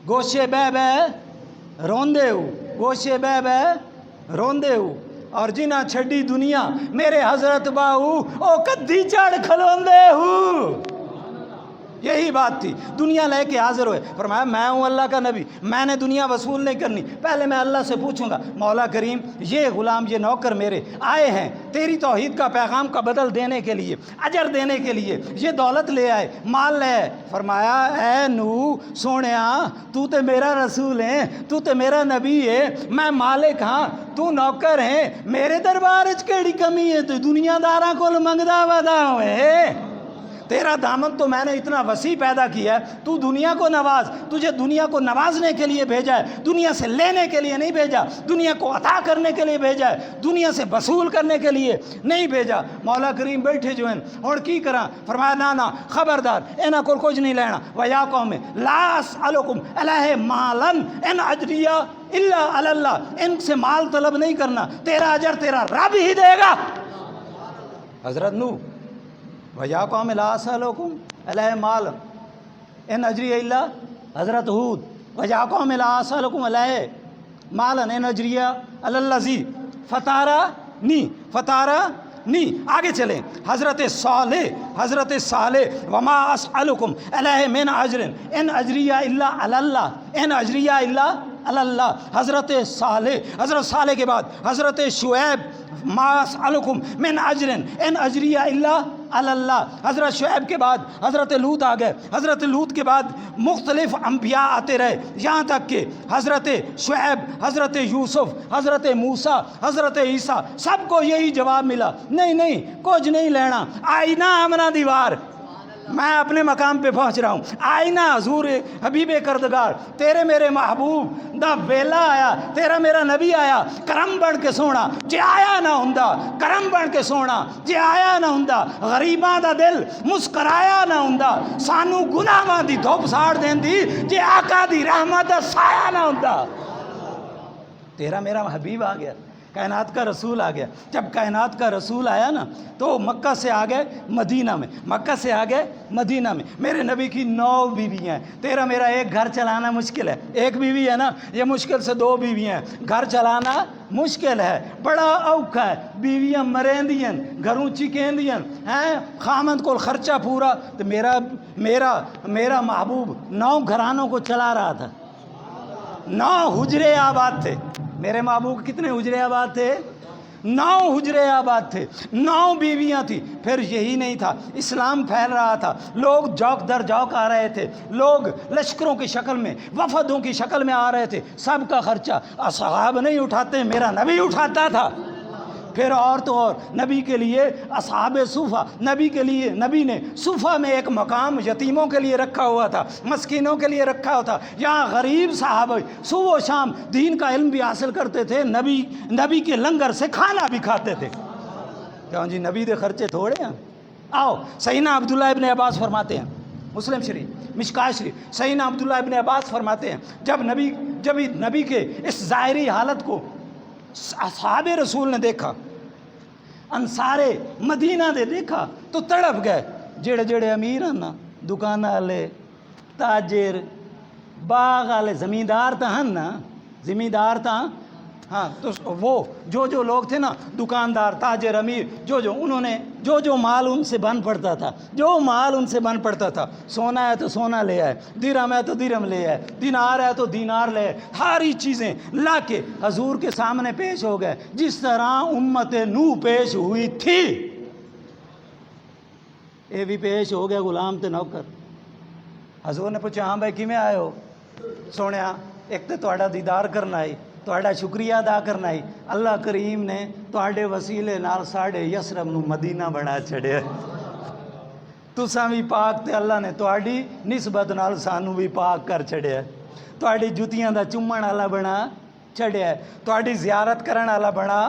گوشے بہ بہ روندے ہو، گوشے بہ بہ روندے ہو، اور جنہ چھڈی دنیا میرے حضرت باہو او کدھی چڑھ کھلوندے ہو۔ یہی بات تھی، دنیا لے کے حاضر ہوئے، فرمایا میں ہوں اللہ کا نبی، میں نے دنیا وصول نہیں کرنی، پہلے میں اللہ سے پوچھوں گا مولا کریم یہ غلام یہ نوکر میرے آئے ہیں تیری توحید کا پیغام کا بدل دینے کے لیے، اجر دینے کے لیے، یہ دولت لے آئے، مال لے آئے، فرمایا اے نو سونیا تو تے میرا رسول ہے، تو تے میرا نبی ہے، میں مالک ہاں تو نوکر ہے، میرے دربار وچ کیڑی کمی ہے، تو دنیا داراں کول منگدا ودا ہوئے، تیرا دامن تو میں نے اتنا وسیع پیدا کیا ہے، تو دنیا کو نواز، تجھے دنیا کو نوازنے کے لیے بھیجا ہے، دنیا سے لینے کے لیے نہیں بھیجا، دنیا کو عطا کرنے کے لیے بھیجا ہے، دنیا سے وصول کرنے کے لیے نہیں بھیجا۔ مولا کریم بیٹھے جو ہیں اور کی کراں، فرمایا نا خبردار انہاں کو کچھ نہیں لینا، وَيَا قَوْمِ لَا أَسْأَلُكُمْ عَلَيْهِ مَالًا إِنْ أَجْرِيَ إِلَّا عَلَى اللَّهِ، ان سے مال طلب نہیں کرنا، تیرا اجر تیرا رب ہی دے گا۔ حضرت نوح وَيَا قَوْمِ لَا أَسْأَلُكُمْ عَلَيْهِ مَالًا إِنْ أَجْرِيَ إِلَّا حضرت ہود وَيَا قَوْمِ لَا أَسْأَلُكُمْ عَلَيْهِ مَالًا إِنْ أَجْرِيَ عَلَى الَّذِي فَطَرَنِي، آگے چلیں، حضرت صالح وَمَا أَسْأَلُكُمْ عَلَيْهِ مِنْ أَجْرٍ إِنْ أَجْرِيَ إِلَّا عَلَى اللَّهِ إِنْ أَجْرِيَ إِلَّا عَلَى اللَّهِ، حضرت صالح کے بعد حضرت شعیب ما اسألکم من اجر ان اجریہ الا علی اللہ، حضرت شعیب کے بعد حضرت لوط آ گئے، حضرت لوط کے بعد مختلف انبیاء آتے رہے، یہاں تک کہ حضرت شعیب، حضرت یوسف، حضرت موسیٰ، حضرت عیسیٰ، سب کو یہی جواب ملا، نہیں کچھ نہیں لینا، آئینہ آمنا دیوار، میں اپنے مقام پہ پہنچ رہا ہوں، آئینہ حضور حبیب کردگار تیرے میرے محبوب دا ویلا آیا، تیرا میرا نبی آیا، کرم بن کے سونا جے آیا نہ ہوندا، کرم بن کے سونا جے آیا نہ ہوندا، غریباں دا دل مسکرایا نہ ہوندا، سانو گناہاں دی دھوپ ساڑ دیندی جے آقا دی رحمت دا سایہ نہ ہوندا۔ تیرا میرا حبیب آ گیا، کائنات کا رسول آ گیا، جب کائنات کا رسول آیا نا تو مکہ سے آ گئے مدینہ میں، مکہ سے آ گئے مدینہ میں، میرے نبی کی 9 بیویاں ہیں، تیرا میرا ایک گھر چلانا مشکل ہے، ایک بیوی ہے نا یہ مشکل سے 2 بیویاں ہیں، گھر چلانا مشکل ہے، بڑا اوکھا ہے، بیویاں مریندیاں گھروں چکیندیاں ہیں، خامند کو خرچہ پورا، تو میرا محبوب 9 گھرانوں کو چلا رہا تھا، 9 حجرے آباد تھے، میرے محبوب کتنے حجرے آباد تھے؟ 9 حجرے آباد تھے، 9 بیویاں تھیں۔ پھر یہی نہیں تھا، اسلام پھیل رہا تھا، لوگ جوک در جوک آ رہے تھے، لوگ لشکروں کی شکل میں، وفدوں کی شکل میں آ رہے تھے، سب کا خرچہ اصحاب نہیں اٹھاتے، میرا نبی اٹھاتا تھا۔ پھر اور تو اور نبی کے لیے اصحاب صوفہ، نبی نے صوفہ میں ایک مقام یتیموں کے لیے رکھا ہوا تھا، مسکینوں کے لیے رکھا ہوا تھا، یہاں غریب صحابہ صبح و شام دین کا علم بھی حاصل کرتے تھے، نبی کے لنگر سے کھانا بھی کھاتے تھے۔ کیوں جی نبی دے خرچے تھوڑے ہیں؟ آؤ سیدنا عبداللہ ابن عباس فرماتے ہیں، مسلم شریف مشکات شریف، سیدنا عبداللہ ابن عباس فرماتے ہیں جب نبی کے اس ظاہری حالت کو اصحاب رسول نے دیکھا، انصار مدینہ دے دیکھا تو تڑپ گئے، جڑے امیر ہیں نا، دکان والے، تاجر، باغ والے، زمیندار تا ہیں نا، زمیندار تا ہاں، تو وہ جو لوگ تھے نا، دکاندار، تاجر، امیر، انہوں نے جو مال ان سے بن پڑتا تھا، سونا ہے تو سونا لے آئے، درہم ہے تو درہم لے آئے، دینار ہے تو دینار لے آئے، ساری چیزیں لا کے حضور کے سامنے پیش ہو گئے، جس طرح امت نوح پیش ہوئی تھی، یہ بھی پیش ہو گیا غلام تے نوکر۔ حضور نے پوچھا ہاں بھائی کیویں آئے ہو؟ سونیا ایک تو تہاڈا دیدار کرنا ہے، تہاڈا شکریہ ادا کرنا ہے، اللہ کریم نے تہاڈے وسیلے نال ساڈے یثرب نو مدینہ بنا چھڑیا، تساں بھی پاک تے اللہ نے تہاڈی نسبت نال سانو بھی پاک کر چھڑیا، تہاڈی جُتیاں دا چومن والا بنا چھڑیا، تہاڈی زیارت کرن والا بنا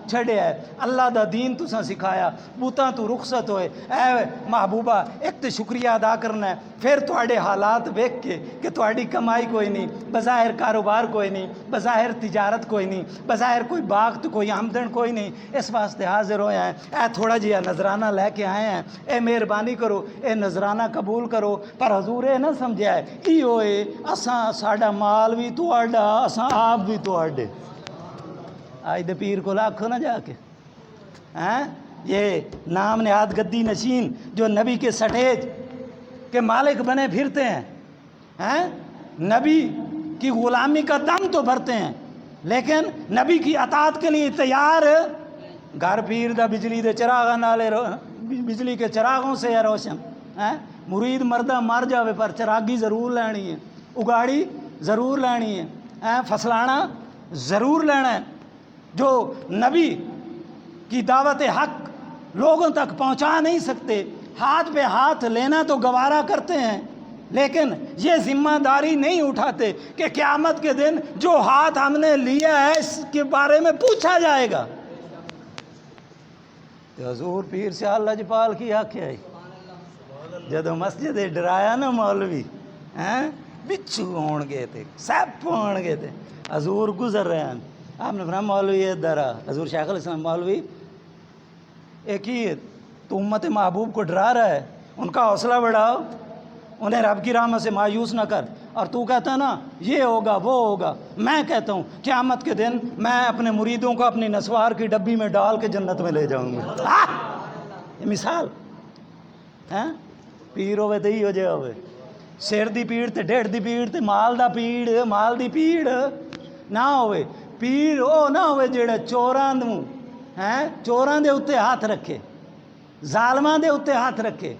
چھڑیا ہے، اللہ دا دین تساں سکھایا، بوتاں تو رخصت ہوئے۔ اے محبوبہ ایک تو شکریہ ادا کرنا ہے، پھر تواڈے حالات ویکھ کے کہ تواڈی کمائی کوئی نہیں، بظاہر کاروبار کوئی نہیں، بظاہر تجارت کوئی نہیں، بظاہر کوئی باغ تو کوئی آمدن کوئی نہیں، اس واسطے حاضر ہوئے ہیں، اے تھوڑا جہا نذرانہ لے کے آئے ہیں، اے مہربانی کرو، اے نذرانہ قبول کرو۔ پر حضور اے نہ سمجھا ہے ای ہوئے اساں ساڈا مال بھی تواڈا اساں آپ بھی تواڈے۔ آج دے پیر کو لاکھو نہ جا کے یہ نام نہاد گدی نشین جو نبی کے سٹیج کے مالک بنے پھرتے ہیں، نبی کی غلامی کا دم تو بھرتے ہیں لیکن نبی کی اطاعت کے لیے تیار، گھر پیر دا بجلی دے چراغ نالے بجلی کے چراغوں سے ہے روشن، مرید مردہ مر جاوے پر چراغی ضرور لینی ہے، اگاڑی ضرور لینی ہے، فصلانا ضرور لینا ہے۔ جو نبی کی دعوت حق لوگوں تک پہنچا نہیں سکتے، ہاتھ پہ ہاتھ لینا تو گوارا کرتے ہیں لیکن یہ ذمہ داری نہیں اٹھاتے کہ قیامت کے دن جو ہاتھ ہم نے لیا ہے اس کے بارے میں پوچھا جائے گا۔ تو حضور پیر سے لجپال کی آنکھیں آئی جدو مسجد ڈرایا نا مولوی بچھو ہون گئے تھے، سیپ ہون گئے تھے، حضور گزر رہے ہیں، آپ نے فرمایا مولوی ادھر آ، حضور شیخ الاسلام مولوی ایک ہی تو امت محبوب کو ڈرا رہا ہے، ان کا حوصلہ بڑھاؤ، انہیں رب کی رحمت سے مایوس نہ کر، اور تو کہتا نا یہ ہوگا وہ ہوگا، میں کہتا ہوں قیامت کے دن میں اپنے مریدوں کو اپنی نسوار کی ڈبی میں ڈال کے جنت میں لے جاؤں گا۔ یہ مثال پیر ہوئے تو ہی ہو جائے ہوئے، سر دی پیڑ تے ڈیڑھ دی پیڑ تے مال دی پیڑ نہ ہوئے، پیر او نہ ہوئے جڑا چوراں دے اتے ہاتھ رکھے، ظالماں دے اتے ہاتھ رکھے،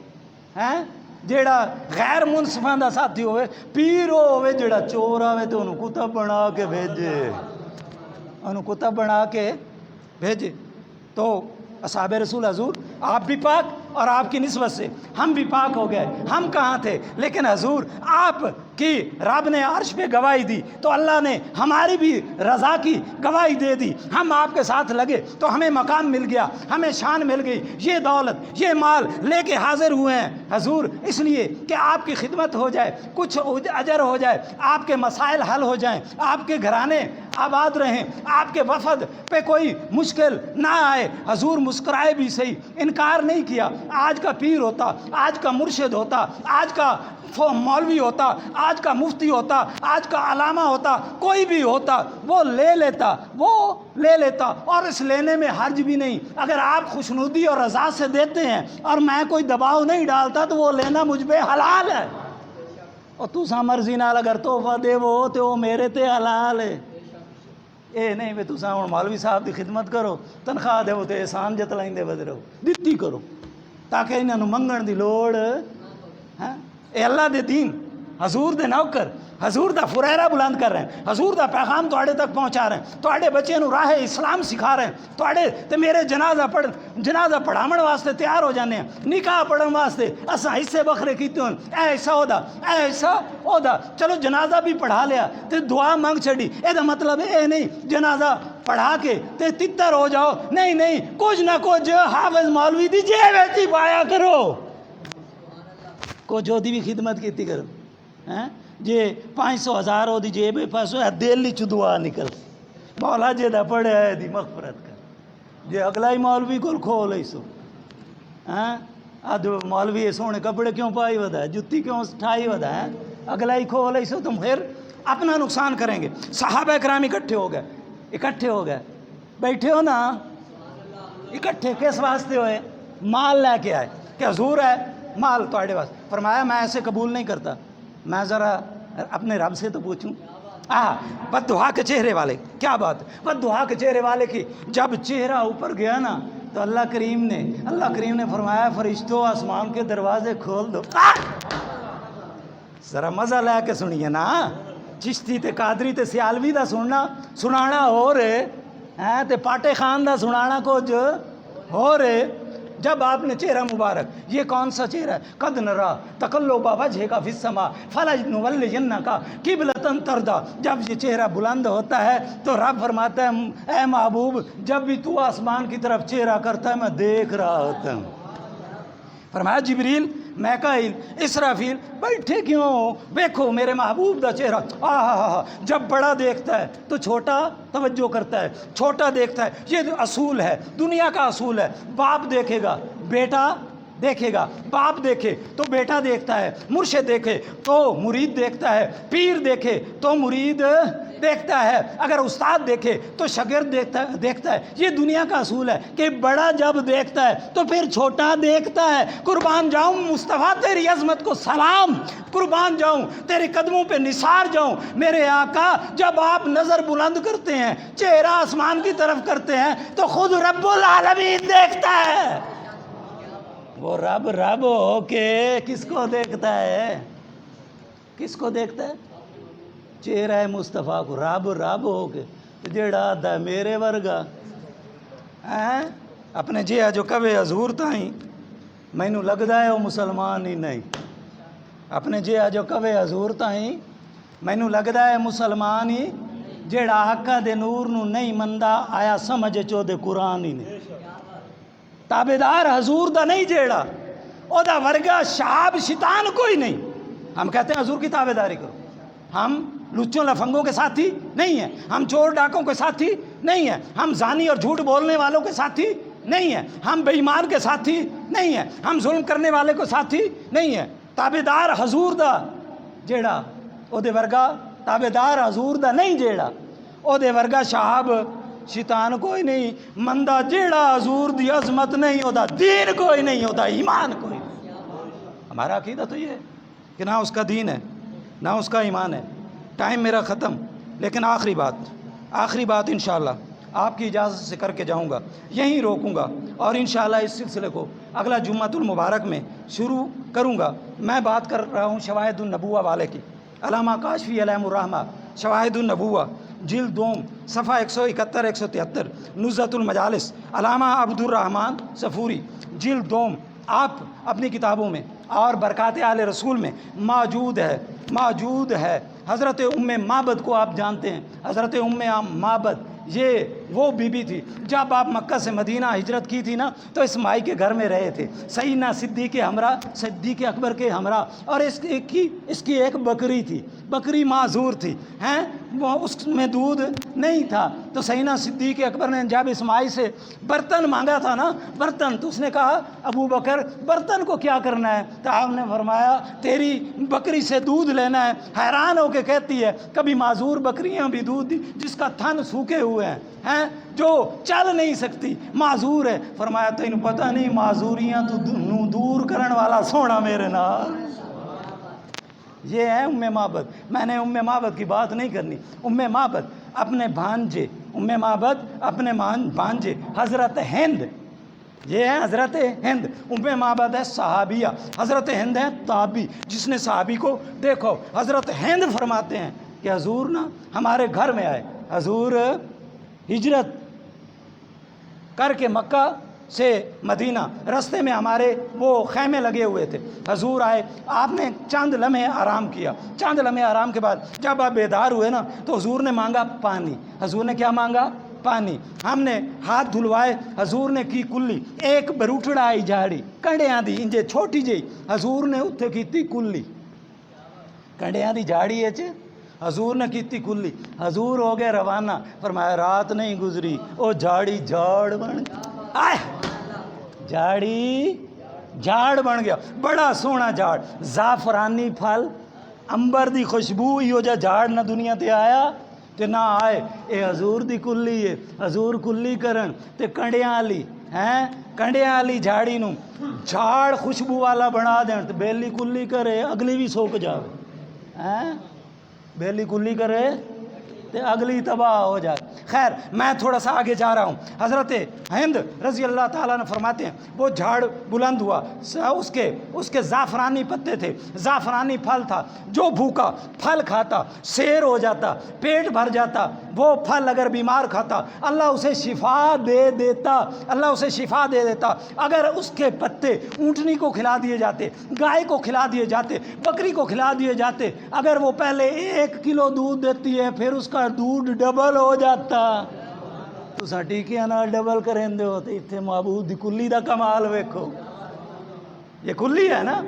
جیڑا غیر منصفاں دا ساتھی ہوئے، پیر او ہوئے جیڑا چور آوے تو انہوں کتب بنا کے بھیجے، تو اصحاب رسول حضور آپ بھی پاک اور آپ کی نسبت سے ہم بھی پاک ہو گئے، ہم کہاں تھے لیکن حضور آپ کی رب نے عرش پہ گواہی دی تو اللہ نے ہماری بھی رضا کی گواہی دے دی، ہم آپ کے ساتھ لگے تو ہمیں مقام مل گیا، ہمیں شان مل گئی، یہ دولت یہ مال لے کے حاضر ہوئے ہیں حضور اس لیے کہ آپ کی خدمت ہو جائے، کچھ اجر ہو جائے، آپ کے مسائل حل ہو جائیں، آپ کے گھرانے آباد رہیں، آپ کے وفد پہ کوئی مشکل نہ آئے۔ حضور مسکرائے بھی صحیح، انکار نہیں کیا، آج کا پیر ہوتا، آج کا مرشد ہوتا، آج کا مولوی ہوتا، آج کا مفتی ہوتا، آج کا علامہ ہوتا، کوئی بھی ہوتا وہ لے لیتا اور اس لینے میں حرج بھی نہیں، اگر آپ خوشنودی اور رضا سے دیتے ہیں اور میں کوئی دباؤ نہیں ڈالتا تو وہ لینا مجھ پہ حلال ہے، اور تو سا مرضی نال اگر تحفہ دے وہ تو وہ میرے تے حلال ہے۔ اے نہیں بھی تساں ہن مولوی صاحب دی خدمت کرو، تنخواہ دے تے احسان جتلائندے ودے رہو، دتی کرو تاکہ انہاں نوں منگن دی لوڑ اے اللہ دے دین، حضور دے نوکر، حضور دا فریرہ بلند کر رہے ہیں، حضور دا پیغام تواڈے تک پہنچا رہے ہیں، تواڈے بچے نوں راہ اسلام سکھا رہے ہیں، تواڈے تے میرے جنازہ پڑھاون واسطے تیار ہو جانے ہیں، نکاح پڑھن واسطے اساں حصے بکھرے کیتے ہون، اے حصہ او دا، اے حصہ او دا، چلو جنازہ بھی پڑھا لیا تے دعا منگ چھڑی، اے دا مطلب اے نہیں جنازہ پڑھا کے تے تتر ہو جاؤ، نہیں کچھ نہ کچھ حافظ مولوی دی جیب وچ پایا کرو، کچھ دی بھی خدمت کیتی کرو، جے 500,000 ہو دی جیب پاسو دل چ دعا نکل مولا جے دا پڑھے ہے دی مغفرت کر، جے اگلا ہی مولوی کول کھول ایسو اد مولوی سونے کپڑے کیوں پائی ودا ہے، جتی کیوں ٹھائی ودا ہے، اگلا ہی کھول ایسو، تم پھر اپنا نقصان کریں گے۔ صحابہ کرام اکٹھے ہو گئے بیٹھے ہو نا، اکٹھے کس واسطے ہوئے؟ مال لے کے آئے کہ حضور ہے مال تواڈے واسطے، فرمایا میں ایسے قبول نہیں کرتا، میں ذرا اپنے رب سے تو پوچھوں۔ بد دعا کے چہرے والے، کیا بات، بد دعا کے چہرے والے کی جب چہرہ اوپر گیا نا تو اللہ کریم نے فرمایا فرشتوں آسمان کے دروازے کھول دو۔ ذرا مزہ لے کے سنیے نا، چشتی تے قادری تے سیالوی دا سنانا ہو رہے تے پاٹے خان دا سنانا کچھ ہو رہے، جب آپ نے چہرہ مبارک، یہ کون سا چہرہ ہے؟ قد نرا تقلب وجهک فی السماء فلنولینک قبلۃ ترضیٰ، جب یہ چہرہ بلند ہوتا ہے تو رب فرماتا ہے اے محبوب جب بھی تو آسمان کی طرف چہرہ کرتا ہے میں دیکھ رہا ہوتا ہوں۔ فرمایا جبریل، میکائیل، اسرافیل بیٹھے کیوں ہو؟ دیکھو میرے محبوب دا چہرہ، جب بڑا دیکھتا ہے تو چھوٹا توجہ کرتا ہے، چھوٹا دیکھتا ہے۔ یہ اصول ہے، دنیا کا اصول ہے۔ باپ دیکھے گا بیٹا دیکھے گا، باپ دیکھے تو بیٹا دیکھتا ہے، مرشد دیکھے تو مرید دیکھتا ہے، پیر دیکھے تو مرید دیکھتا ہے، اگر استاد دیکھے تو شاگرد دیکھتا ہے۔ یہ دنیا کا اصول ہے کہ بڑا جب دیکھتا ہے تو پھر چھوٹا دیکھتا ہے۔ قربان جاؤں مصطفیٰ تیری عظمت کو سلام، قربان جاؤں تیرے قدموں پہ نثار جاؤں میرے آقا۔ جب آپ نظر بلند کرتے ہیں، چہرہ آسمان کی طرف کرتے ہیں تو خود رب العالمین دیکھتا ہے۔ وہ رب ہو کے کس کو دیکھتا ہے؟ کس کو دیکھتا ہے؟ چہرہ مصطفیٰ کو۔ رب ہو کے جیڑا آدھا میرے ورگا اپنے جہا جو کبھی حضور تائیں مینوں لگدا ہے وہ مسلمان ہی نہیں۔ اپنے جہا جو کبھی حضور تائیں مینوں لگدا ہے مسلمان ہی، جیڑا آقا دے نور نو نہیں مندا آیا سمجھ چو دے قرآن ہی نہیں۔ تابدار حضور دا نہیں جیڑا او دا ورگا شعب شیطان کوئی نہیں۔ ہم کہتے ہیں حضور کی تابداری کرو، ہم لچوں لفنگوں کے ساتھی نہیں ہیں، ہم چور ڈاکوں کے ساتھی نہیں ہیں، ہم زانی اور جھوٹ بولنے والوں کے ساتھی نہیں ہیں، ہم بے ایمان کے ساتھی نہیں ہیں، ہم ظلم کرنے والے کو ساتھی نہیں ہیں۔ تابدار حضور دا جیڑا او دے ورگا، تابدار حضور دا نہیں جیڑا او دے ورگا شعب شیطان کوئی نہیں۔ مندہ جیڑا حضور دی عظمت نہیں، او دا دین کوئی نہیں، او دا ایمان کوئی نہیں۔ ہمارا عقیدہ تو یہ ہے کہ نہ اس کا دین ہے نہ اس کا ایمان ہے۔ ٹائم میرا ختم، لیکن آخری بات انشاءاللہ آپ کی اجازت سے کر کے جاؤں گا، یہیں روکوں گا، اور انشاءاللہ اس سلسلے کو اگلا جمعۃ المبارک میں شروع کروں گا۔ میں بات کر رہا ہوں شواہد النبوہ والے کی، علامہ کاشفی علیہ الرحمہ، شواہد النبوہ جلد دوم صفحہ 171 173، نزہۃ المجالس علامہ عبد الرحمن صفوری جلد دوم، آپ اپنی کتابوں میں اور برکات آل رسول میں موجود ہے۔ حضرت ام معبد کو آپ جانتے ہیں، حضرت ام معبد یہ وہ بی بی تھی، جب آپ مکہ سے مدینہ ہجرت کی تھی نا تو اس مائی کے گھر میں رہے تھے، سیدنا صدیق اکبر کے ہمراہ، اور اس کی ایک بکری تھی، بکری معذور تھی، وہ اس میں دودھ نہیں تھا، تو سیدنا صدیق اکبر نے جب اس مائی سے برتن مانگا تھا نا، برتن، تو اس نے کہا ابو بکر برتن کو کیا کرنا ہے؟ تو آپ نے فرمایا تیری بکری سے دودھ لینا ہے۔ حیران ہو کے کہتی ہے کبھی معذور بکریاں بھی دودھ دی، جس کا تھن سوکھے ہوئے ہیں جو چل نہیں سکتی، معذور ہے۔ فرمایا تینوں پتہ نہیں معذوریاں تو دور کرن والا سونا میرے نال۔ یہ ہے ام معبد۔ میں نے ام معبد کی بات نہیں کرنی۔ ام معبد اپنے بھانجے حضرت ہند، یہ ہے حضرت ہند، ام معبد ہے صحابیہ، حضرت ہند ہے تابعی، جس نے صحابی کو دیکھو۔ حضرت ہند فرماتے ہیں کہ حضور نا ہمارے گھر میں آئے، حضور ہجرت کر کے مکہ سے مدینہ، رستے میں ہمارے وہ خیمے لگے ہوئے تھے، حضور آئے، آپ نے چند لمحے آرام کیا، چند لمحے آرام کے بعد جب آپ بیدار ہوئے نا تو حضور نے مانگا پانی۔ حضور نے کیا مانگا؟ پانی۔ ہم نے ہاتھ دھلوائے، حضور نے کی کلی، ایک بروٹڑا آئی جھاڑی کنڈیاں دی انجے چھوٹی جی، حضور نے اتھے کیتی کلی، کنڈیاں دی جھاڑی ہے حضور نے کیتی کلی، حضور ہو گئے روانہ۔ فرمایا رات نہیں گزری او جھاڑی جھاڑ بن گیا، جھاڑی جھاڑ بن گیا، بڑا سونا جھاڑ، زعفرانی پھل، انبر دی خوشبو، یہ جا جھاڑ نہ دنیا تے آیا تے نہ آئے۔ اے حضور دی کلی ہے، حضور کلی کرن تے کنڈیاں والی جھاڑی نو جھاڑ خوشبو والا بنا دین تے بیلی کلی کرے اگلی بھی سوک جاوے، بیلی کلی کرے اگلی تباہ ہو جائے. خیر میں تھوڑا سا آگے جا رہا ہوں. حضرت ہند رضی اللہ تعالیٰ نے فرماتے ہیں وہ جھاڑ بلند ہوا, اس کے زعفرانی پتے تھے, زعفرانی پھل تھا, جو بھوکا پھل کھاتا سیر ہو جاتا, پیٹ بھر جاتا. وہ پھل اگر بیمار کھاتا اللہ اسے شفا دے دیتا, اللہ اسے شفا دے دیتا. اگر اس کے پتے اونٹنی کو کھلا دیے جاتے, گائے کو کھلا دیے جاتے, بکری کو کھلا دیے جاتے, اگر وہ پہلے 1 کلو دودھ دیتی ہے پھر اس کا دودھ ڈبل ہو جاتا. تو ٹیکیاں نہ ڈبل کریں دے ہوتے اتنے معبود دی کلی دا کمال ویکھو. یہ کلی ہے نا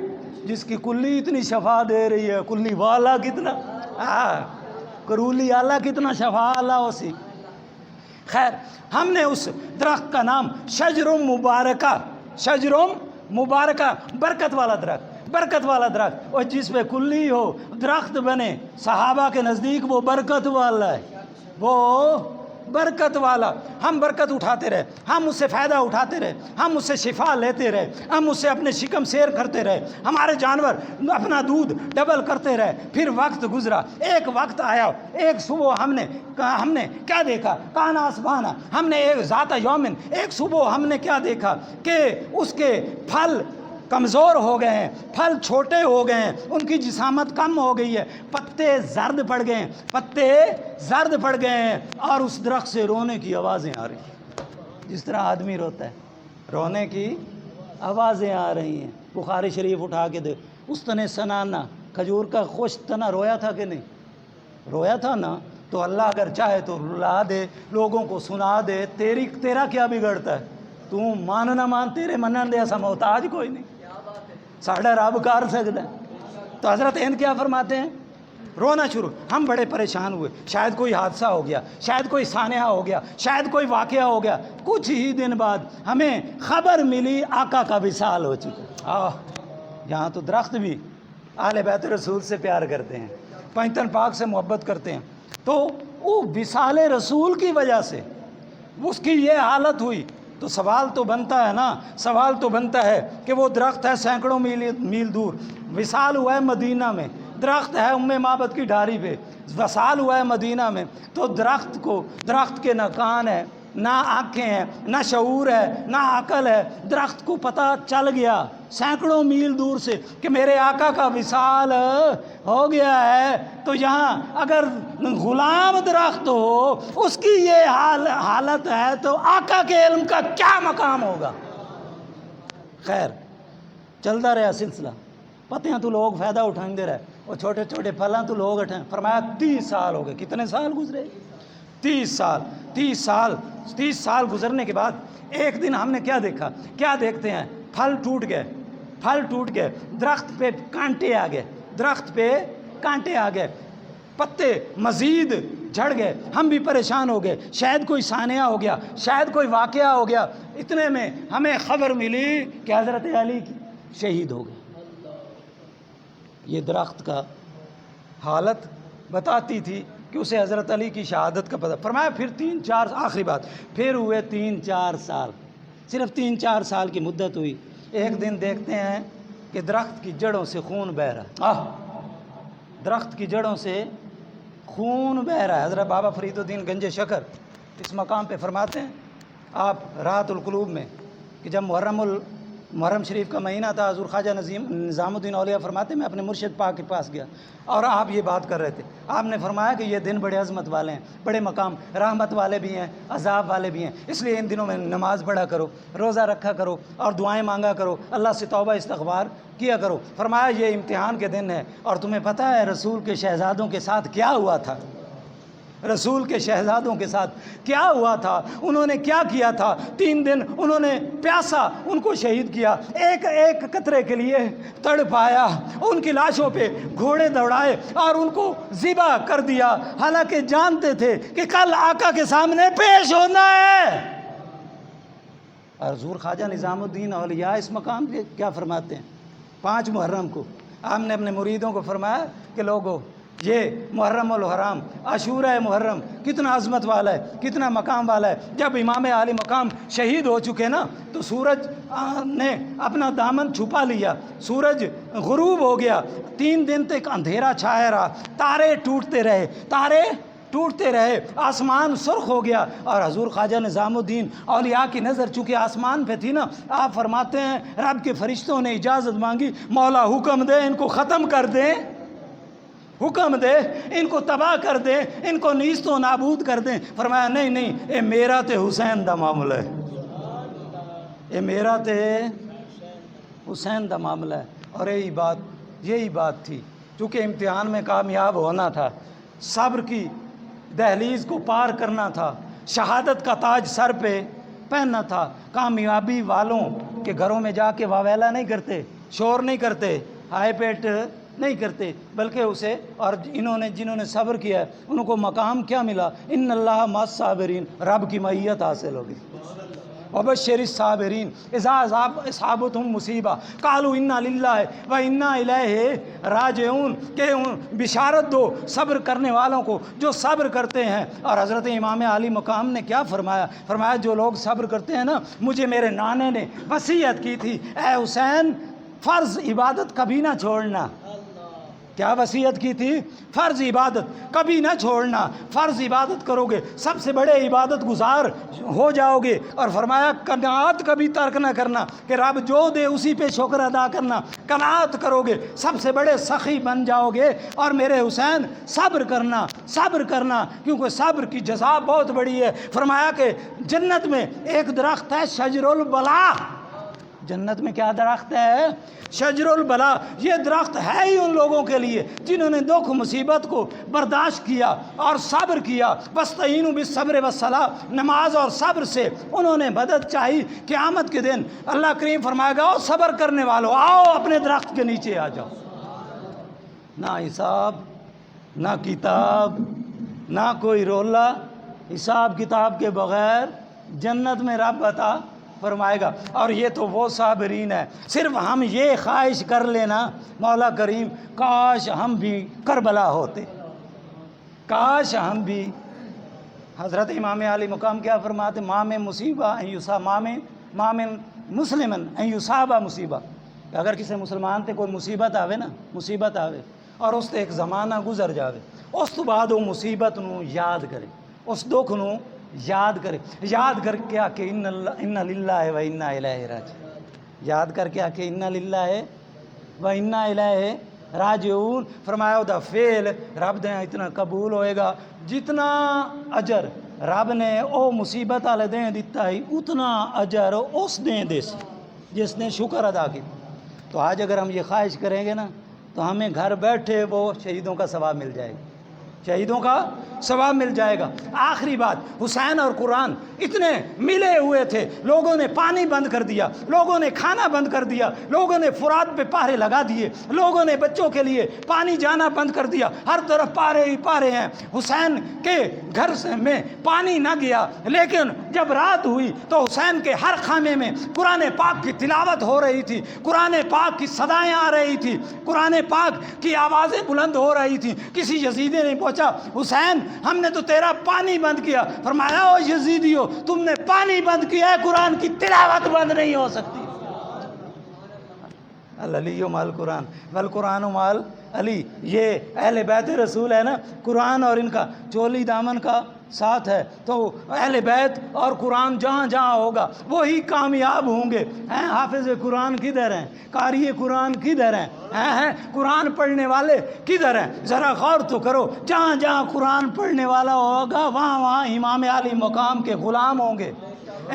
جس کی کلی اتنی شفا دے رہی ہے, کلی والا کتنا کرولی آلہ کتنا شفا اللہ اسی. خیر ہم نے اس درخت کا نام شجرم مبارکہ, شجرم مبارکہ برکت والا درخت, برکت والا درخت, اور جس پہ کلی ہو درخت بنے. صحابہ کے نزدیک وہ برکت والا ہے, وہ برکت والا. ہم برکت اٹھاتے رہے, ہم اس سے فائدہ اٹھاتے رہے, ہم اس سے شفا لیتے رہے, ہم اس سے اپنے شکم سیر کرتے رہے, ہمارے جانور اپنا دودھ ڈبل کرتے رہے. پھر وقت گزرا, ایک وقت آیا, ایک صبح ہم نے کیا دیکھا, کانا اسبانا, ہم نے ایک ذات یومن, ایک صبح ہم نے کیا دیکھا کہ اس کے پھل کمزور ہو گئے ہیں, پھل چھوٹے ہو گئے ہیں, ان کی جسامت کم ہو گئی ہے, پتے زرد پڑ گئے ہیں, پتے زرد پڑ گئے ہیں, اور اس درخت سے رونے کی آوازیں آ رہی ہیں. جس طرح آدمی روتا ہے رونے کی آوازیں آ رہی ہیں. بخاری شریف اٹھا کے دے, اس تنے سنانا کھجور کا خوش تنا رویا تھا کہ نہیں رویا تھا نا. تو اللہ اگر چاہے تو رلا دے, لوگوں کو سنا دے, تیرا کیا بگڑتا ہے. تو مان نہ مان, تیرے منن دے ایسا محتاج کوئی نہیں, ساڑھا رب کر سکتا ہے. تو حضرت ہند کیا فرماتے ہیں, رونا شروع. ہم بڑے پریشان ہوئے, شاید کوئی حادثہ ہو گیا, شاید کوئی سانحہ ہو گیا, شاید کوئی واقعہ ہو گیا. کچھ ہی دن بعد ہمیں خبر ملی آقا کا وصال ہو چکا. یہاں تو درخت بھی اہل بیت رسول سے پیار کرتے ہیں, پنجتن پاک سے محبت کرتے ہیں. تو وہ وصال رسول کی وجہ سے اس کی یہ حالت ہوئی. تو سوال تو بنتا ہے نا, سوال تو بنتا ہے کہ وہ درخت ہے سینکڑوں میل دور, وصال ہوا ہے مدینہ میں, درخت ہے ام معبد کی ڈھاری پہ, وصال ہوا ہے مدینہ میں. تو درخت کے نہ کان ہے, نہ آنکھیں ہیں, نہ شعور ہے, نہ عقل ہے. درخت کو پتہ چل گیا سینکڑوں میل دور سے کہ میرے آقا کا وصال ہو گیا ہے. تو یہاں اگر غلام درخت ہو اس کی یہ حالت ہے تو آقا کے علم کا کیا مقام ہوگا. خیر چلتا رہا سلسلہ, پتیاں تو لوگ فائدہ اٹھائیں دے رہے, اور چھوٹے چھوٹے پھلاں تو لوگ اٹھائیں. فرمایا 30 سال ہو گئے. کتنے سال گزرے؟ 30 سال گزرنے کے بعد ایک دن ہم نے کیا دیکھا, کیا دیکھتے ہیں, پھل ٹوٹ گئے, درخت پہ کانٹے آ گئے, درخت پہ کانٹے آ گئے, پتے مزید جھڑ گئے. ہم بھی پریشان ہو گئے, شاید کوئی سانحہ ہو گیا, شاید کوئی واقعہ ہو گیا. اتنے میں ہمیں خبر ملی کہ حضرت علی شہید ہو گئے. یہ درخت کا حالت بتاتی تھی کہ اسے حضرت علی کی شہادت کا پتہ. فرمایا پھر 3-4 آخری بات, پھر ہوئے 3-4 سال, صرف 3-4 سال کی مدت ہوئی. ایک دن دیکھتے ہیں کہ درخت کی جڑوں سے خون بہہ رہا, درخت کی جڑوں سے خون بہہ رہا ہے. حضرت بابا فرید الدین گنج شکر اس مقام پہ فرماتے ہیں, آپ راحت القلوب میں, کہ جب محرم شریف کا مہینہ تھا, حضور خواجہ نظام الدین اولیاء فرماتے ہیں میں اپنے مرشد پاک کے پاس گیا اور آپ یہ بات کر رہے تھے. آپ نے فرمایا کہ یہ دن بڑے عظمت والے ہیں, بڑے مقام, رحمت والے بھی ہیں, عذاب والے بھی ہیں, اس لیے ان دنوں میں نماز پڑھا کرو, روزہ رکھا کرو اور دعائیں مانگا کرو, اللہ سے توبہ استغفار کیا کرو. فرمایا یہ امتحان کے دن ہے. اور تمہیں پتہ ہے رسول کے شہزادوں کے ساتھ کیا ہوا تھا, رسول کے شہزادوں کے ساتھ کیا ہوا تھا, انہوں نے کیا کیا تھا. 3 دن انہوں نے پیاسا ان کو شہید کیا, ایک ایک قطرے کے لیے تڑپایا, ان کی لاشوں پہ گھوڑے دوڑائے اور ان کو ذبح کر دیا, حالانکہ جانتے تھے کہ کل آقا کے سامنے پیش ہونا ہے. اور حضور خواجہ نظام الدین اولیاء اس مقام پہ کیا فرماتے ہیں, 5 محرم کو آپ نے اپنے مریدوں کو فرمایا کہ لوگوں یہ محرم الحرام عاشورہ محرم کتنا عظمت والا ہے, کتنا مقام والا ہے. جب امام عالی مقام شہید ہو چکے نا تو سورج نے اپنا دامن چھپا لیا, سورج غروب ہو گیا, 3 دن تک اندھیرا چھایا رہا, تارے ٹوٹتے ٹوٹتے رہے، آسمان سرخ ہو گیا، اور حضور خواجہ نظام الدین اولیاء کی نظر چونکہ آسمان پہ تھی نا، آپ فرماتے ہیں رب کے فرشتوں نے اجازت مانگی، مولا حکم دے ان کو ختم کر دیں، حکم دے ان کو تباہ کر دیں، ان کو نیست و نابود کر دیں۔ فرمایا نہیں نہیں، اے میرا تے حسین دا معاملہ ہے، اے میرا تے حسین دا معاملہ ہے۔ اور یہی بات تھی، چونکہ امتحان میں کامیاب ہونا تھا، صبر کی دہلیز کو پار کرنا تھا، شہادت کا تاج سر پہ پہننا تھا، کامیابی والوں کے گھروں میں جا کے واویلا نہیں کرتے، شور نہیں کرتے، ہائے پیٹ نہیں کرتے، بلکہ اسے، اور جنہوں نے صبر کیا ہے ان کو مقام کیا ملا؟ ان اللہ مع الصابرین، رب کی معیت حاصل ہوگی۔ وبشر الصابرین اذا اصابتہم مصیبہ قالوا انا للہ و انا الیہ راجعون، کہ بشارت دو صبر کرنے والوں کو جو صبر کرتے ہیں۔ اور حضرت امام علی مقام نے کیا فرمایا؟ فرمایا جو لوگ صبر کرتے ہیں نا، مجھے میرے نانے نے وصیت کی تھی، اے حسین فرض عبادت کبھی نہ چھوڑنا۔ کیا وصیت کی تھی؟ فرض عبادت کبھی نہ چھوڑنا، فرض عبادت کرو گے سب سے بڑے عبادت گزار ہو جاؤ گے۔ اور فرمایا قناعت کبھی ترک نہ کرنا، کہ رب جو دے اسی پہ شکر ادا کرنا، قناعت کرو گے سب سے بڑے سخی بن جاؤ گے۔ اور میرے حسین صبر کرنا، صبر کرنا، کیونکہ صبر کی جزا بہت بڑی ہے۔ فرمایا کہ جنت میں ایک درخت ہے شجر البلا، جنت میں کیا درخت ہے؟ شجر البلا۔ یہ درخت ہے ہی ان لوگوں کے لیے جنہوں نے دکھ مصیبت کو برداشت کیا اور صبر کیا۔ وَاسْتَعِینُوا بِالصَّبْرِ وَالصَّلَاةِ، نماز اور صبر سے انہوں نے مدد چاہی۔ قیامت کے دن اللہ کریم فرمائے گا او صبر کرنے والو آؤ اپنے درخت کے نیچے آ جاؤ۔ نہ حساب، نہ کتاب، نہ کوئی رولا، حساب کتاب کے بغیر جنت میں رب عطا فرمائے گا۔ اور یہ تو وہ صابرین ہے، صرف ہم یہ خواہش کر لینا مولا کریم کاش ہم بھی کربلا ہوتے، کاش ہم بھی۔ حضرت امام علی مقام کیا فرماتے؟ ما من مصیبہ ان یصاب، ما من مسلم ان یصاب مصیبہ، کہ اگر کسی مسلمان تے کوئی مصیبت آوے نا، مصیبت آوے اور اس تے ایک زمانہ گزر جاوے، اس تو بعد وہ مصیبت نو یاد کرے، اس دکھ نو یاد کرے، یاد کر کے آ کے انا للہ و انا الیہ راجعون، یاد کر کے آ کے انا للہ و انا الیہ راجعون۔ فرمایا دا فعل رب دے اتنا قبول ہوئے گا جتنا اجر رب نے او مصیبت والے دیں دیتا ہی اتنا اجر اس دیں دے سی جس نے شکر ادا کی۔ تو آج اگر ہم یہ خواہش کریں گے نا تو ہمیں گھر بیٹھے وہ شہیدوں کا ثواب مل جائے گا، شہیدوں کا ثواب مل جائے گا۔ آخری بات، حسین اور قرآن اتنے ملے ہوئے تھے، لوگوں نے پانی بند کر دیا، لوگوں نے کھانا بند کر دیا، لوگوں نے فرات پہ پارے لگا دیے، لوگوں نے بچوں کے لیے پانی جانا بند کر دیا، ہر طرف پارے ہی پارے ہیں۔ حسین کے گھر میں پانی نہ گیا، لیکن جب رات ہوئی تو حسین کے ہر خانے میں قرآن پاک کی تلاوت ہو رہی تھی، قرآن پاک کی صدائیں آ رہی تھی، قرآن پاک کی آوازیں بلند ہو رہی تھیں۔ کسی یزیدی نے پوچھا حسین ہم نے تو تیرا پانی بند کیا، فرمایا او یزیدیو تم نے پانی بند کیا ہے، قرآن کی تلاوت بند نہیں ہو سکتی۔ العلی مال قرآن والقرآن مال علی، یہ اہل بیت رسول ہے نا، قرآن اور ان کا چولی دامن کا ساتھ ہے، تو اہل بیت اور قرآن جہاں جہاں ہوگا وہی کامیاب ہوں گے۔ ہیں حافظ قرآن کدھر ہیں؟ قاری قرآن کدھر ہیں؟ ہیں قرآن پڑھنے والے کدھر ہیں؟ ذرا غور تو کرو، جہاں جہاں قرآن پڑھنے والا ہوگا وہاں وہاں امام علی مقام کے غلام ہوں گے،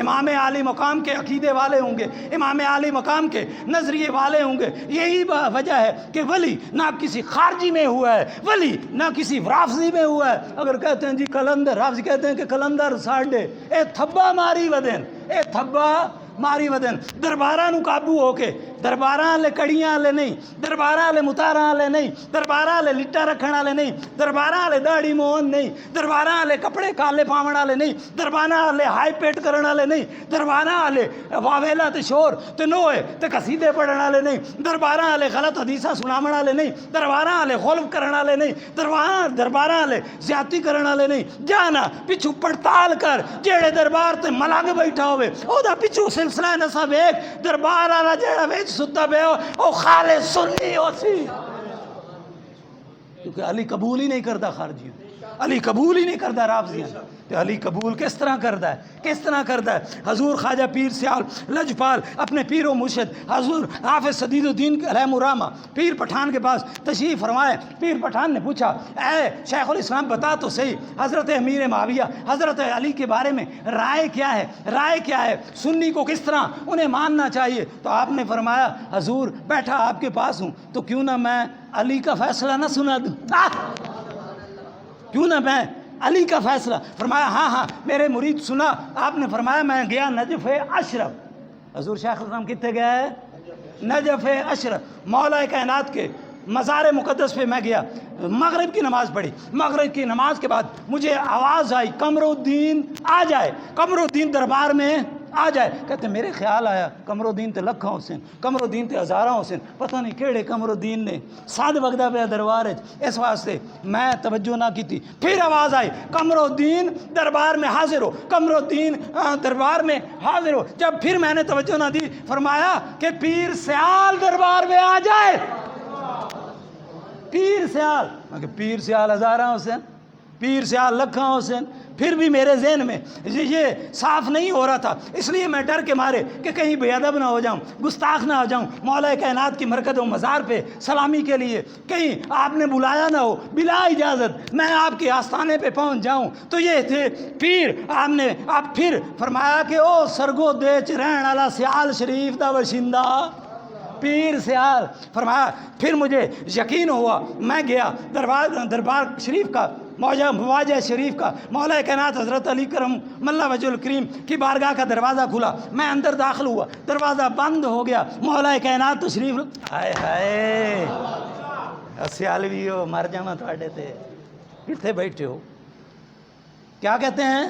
امام علی مقام کے عقیدے والے ہوں گے، امام علی مقام کے نظریے والے ہوں گے۔ یہی وجہ ہے کہ ولی نہ کسی خارجی میں ہوا ہے، ولی نہ کسی رافضی میں ہوا ہے۔ اگر کہتے ہیں جی کلندر، رافضی کہتے ہیں کہ کلندر ساڈے اے تھبا ماری ودن، اے تھبا ماری ودن، درباراں نو قابو ہو کے، درباراں والے کڑیاں والے نہیں، درباراں والے متاراں والے نہیں، درباراں والے لٹا رکھن والے نہیں، درباراں والے داڑھی مون نہیں، درباراں والے کپڑے کالے پاون والے نہیں، درباراں والے ہائی پیٹ کرن والے نہیں، درباراں والے واویلا تے شور تے نوئے تے قصیدے پڑھن والے نہیں، درباراں والے غلط حدیثاں سناون والے نہیں، درباراں والے خلف کرن والے نہیں، درباراں والے زیادتی کرن والے نہیں۔ جانا پچھو پڑتال کر، جیڑے دربار تے ملنگ بیٹھا ہوئے او دا پچھو سلسلہ نسب ایک، دربار والا جیڑا وچ ستا پیا او خالص سنی ہو سی، کیونکہ علی قبول ہی نہیں کرتا خارجیوں، علی قبول ہی نہیں کرتا رافضیاں تو علی قبول کس طرح کرتا ہے، کس طرح کرتا ہے؟ حضور خواجہ پیر سیال لجپال اپنے پیر و مرشد حضور حافظ سدید الدین علیہ الرحمہ پیر پٹھان کے پاس تشریف فرمائے۔ پیر پٹھان نے پوچھا اے شیخ الاسلام بتا تو صحیح حضرت امیر معاویہ حضرت علی کے بارے میں رائے کیا ہے، رائے کیا ہے، سنی کو کس طرح انہیں ماننا چاہیے؟ تو آپ نے فرمایا حضور بیٹھا آپ کے پاس ہوں تو کیوں نہ میں علی کا فیصلہ نہ سنا دوں، کیوں نہ میں علی کا فیصلہ؟ فرمایا ہاں ہاں میرے مرید سنا۔ آپ نے فرمایا میں گیا نجف اشرف، حضور شیخ الاسلام کتنے گئے؟ نجف اشرف، مولا کائنات کے مزار مقدس پہ میں گیا، مغرب کی نماز پڑھی، مغرب کی نماز کے بعد مجھے آواز آئی قمر الدین آ جائے، قمر الدین دربار میں آ جائے۔ کہتے میرے خیال آیا قمر الدین تے لکھاں حسین، قمر الدین تے ہزاراں حسین، پتہ نہیں کیڑے قمر الدین نے ساد وگدا پہ دربار ہے، اس واسطے میں توجہ نہ کی تھی۔ پھر آواز آئی قمر الدین دربار میں حاضر ہو، قمر الدین دربار میں حاضر ہو۔ جب پھر میں نے توجہ نہ دی فرمایا کہ پیر سیال دربار میں آ جائے، پیر سیال، میں کہ پیر سیال ہزاراں حسین، پیر سیال لکھاں حسین، پھر بھی میرے ذہن میں یہ صاف نہیں ہو رہا تھا، اس لیے میں ڈر کے مارے کہ کہیں بے ادب نہ ہو جاؤں، گستاخ نہ ہو جاؤں، مولا کائنات کی مرکز و مزار پہ سلامی کے لیے کہیں آپ نے بلایا نہ ہو، بلا اجازت میں آپ کے آستانے پہ پہنچ جاؤں۔ تو یہ تھے پیر۔ آپ پھر فرمایا کہ او سرگو دیچ رہن والا سیال شریف دا باشندہ پیر سیال۔ فرمایا پھر مجھے یقین ہوا، میں گیا دربار شریف کا مواجہ شریف کا، مولا کائنات حضرت علی کرم اللہ وجہ الکریم کی بارگاہ کا دروازہ کھلا، میں اندر داخل ہوا، دروازہ بند ہو گیا، مولا کائنات تشریف، ہائے ہائے سیالوی ہو مر جانا تھوڑے تے کتنے بیٹھے ہو، کیا کہتے ہیں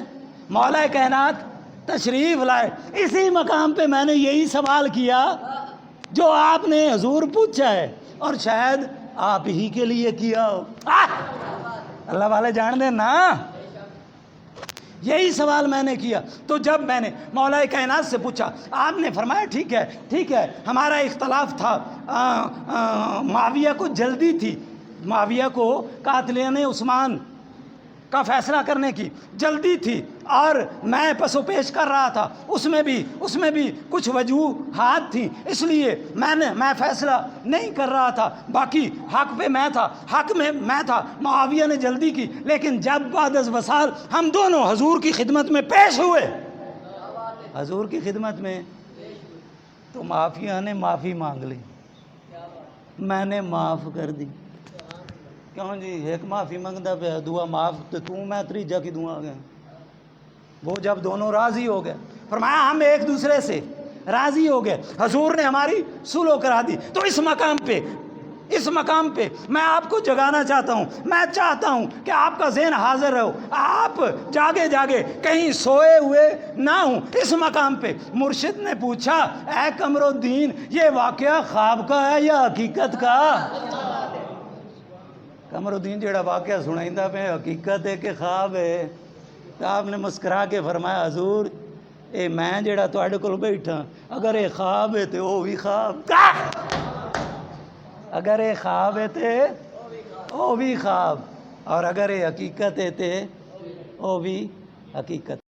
مولا کائنات تشریف لائے۔ اسی مقام پہ میں نے یہی سوال کیا جو آپ نے حضور پوچھا ہے، اور شاید آپ ہی کے لیے کیا ہو، اللہ والے جان دیں نا، یہی سوال میں نے کیا۔ تو جب میں نے مولا کائنات سے پوچھا آپ نے فرمایا ٹھیک ہے ٹھیک ہے، ہمارا اختلاف تھا، معاویہ کو جلدی تھی، معاویہ کو قاتلین عثمان کا فیصلہ کرنے کی جلدی تھی، اور میں پس و پیش کر رہا تھا، اس میں بھی کچھ وجوہات تھیں، اس لیے میں فیصلہ نہیں کر رہا تھا، باقی حق پہ میں تھا، حق میں میں تھا، معاویہ نے جلدی کی۔ لیکن جب بعد از وصال ہم دونوں حضور کی خدمت میں پیش ہوئے، حضور کی خدمت میں، تو معافیہ نے معافی مانگ لی، میں نے معاف کر دی۔ کیوں جی ایک معافی منگتا پہ دعا معاف تو میں تریجا کی دعا گئے۔ وہ جب دونوں راضی ہو گئے، فرمایا ہم ایک دوسرے سے راضی ہو گئے، حضور نے ہماری صلح کرا دی۔ تو اس مقام پہ میں آپ کو جگانا چاہتا ہوں، میں چاہتا ہوں کہ آپ کا ذہن حاضر رہو، آپ جاگے کہیں سوئے ہوئے نہ ہوں۔ اس مقام پہ مرشد نے پوچھا اے قمر الدین یہ واقعہ خواب کا ہے یا حقیقت کا؟ قمر الدین جیڑا واقعہ سنائندہ پہ حقیقت ہے کہ خواب ہے؟ تو آپ نے مسکرا کے فرمایا حضور اے میں جیڑا تواڈے کول بیٹھا اگر اے خواب ہے تے او بھی خواب، اگر اے خواب ہے تے او بھی خواب، اور اگر اے حقیقت ہے تے او بھی حقیقت۔